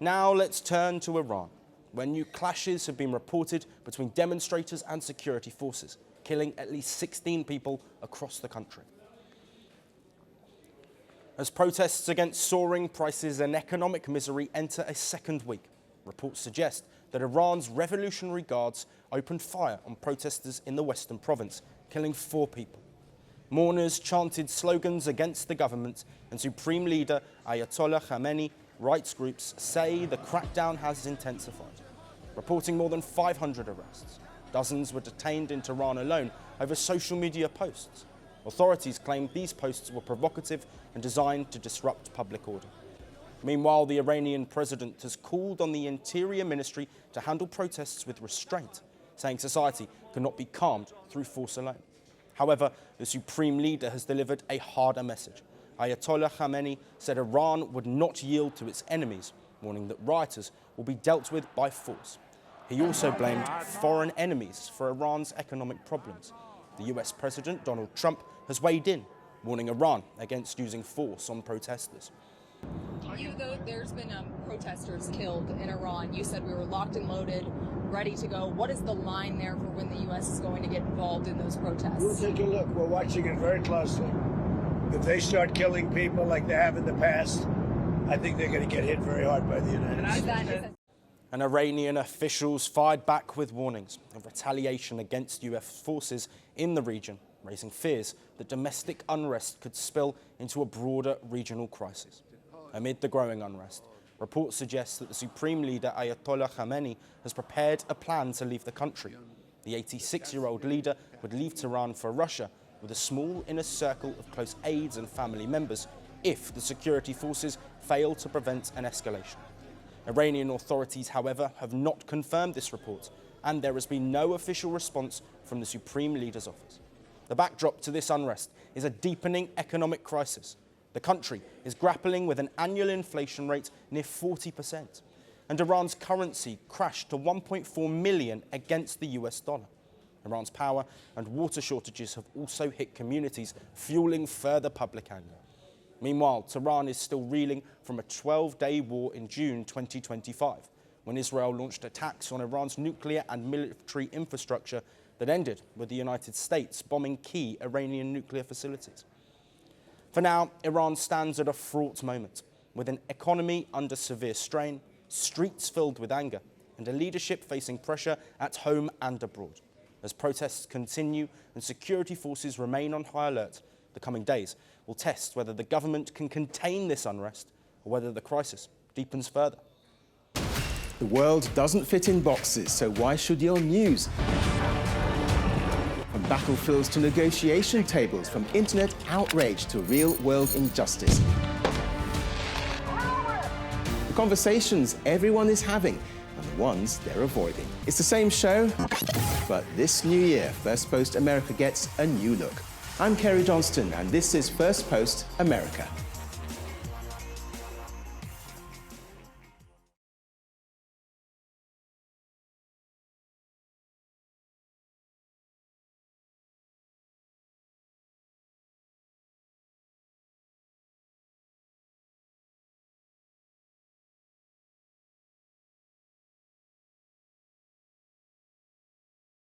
Now let's turn to Iran, where new clashes have been reported between demonstrators and security forces, killing at least 16 people across the country. As protests against soaring prices and economic misery enter a second week, reports suggest that Iran's Revolutionary Guards opened fire on protesters in the western province, killing 4 people. Mourners chanted slogans against the government, and Supreme Leader Ayatollah Khamenei rights groups say the crackdown has intensified, reporting more than 500 arrests. Dozens were detained in Tehran alone over social media posts. Authorities claimed these posts were provocative and designed to disrupt public order. Meanwhile, the Iranian president has called on the Interior Ministry to handle protests with restraint, saying society cannot be calmed through force alone. However, the supreme leader has delivered a harder message. Ayatollah Khamenei said Iran would not yield to its enemies, warning that rioters will be dealt with by force. He also blamed foreign enemies for Iran's economic problems. The US President Donald Trump has weighed in, warning Iran against using force on protesters. There's been protesters killed in Iran. You said we were locked and loaded, ready to go. What is the line there for when the U.S. is going to get involved in those protests? We'll take a look. We're watching it very closely. If they start killing people like they have in the past, I think they're going to get hit very hard by the United States. And Iranian officials fired back with warnings of retaliation against US forces in the region, raising fears that domestic unrest could spill into a broader regional crisis. Amid the growing unrest, reports suggest that the supreme leader Ayatollah Khamenei has prepared a plan to leave the country. The 86-year-old leader would leave Tehran for Russia with a small inner circle of close aides and family members if the security forces fail to prevent an escalation. Iranian authorities, however, have not confirmed this report, and there has been no official response from the supreme leader's office. The backdrop to this unrest is a deepening economic crisis. The country is grappling with an annual inflation rate near 40%, and Iran's currency crashed to 1.4 million against the US dollar. Iran's power and water shortages have also hit communities, fueling further public anger. Meanwhile, Tehran is still reeling from a 12-day war in June 2025, when Israel launched attacks on Iran's nuclear and military infrastructure that ended with the United States bombing key Iranian nuclear facilities. For now, Iran stands at a fraught moment, with an economy under severe strain, streets filled with anger, and a leadership facing pressure at home and abroad. As protests continue and security forces remain on high alert, the coming days will test whether the government can contain this unrest or whether the crisis deepens further. The world doesn't fit in boxes, so why should your news? From battlefields to negotiation tables, from internet outrage to real-world injustice. The conversations everyone is having and the ones they're avoiding. It's the same show, but this new year, Firstpost America gets a new look. I'm Kerry Johnston, and this is Firstpost America.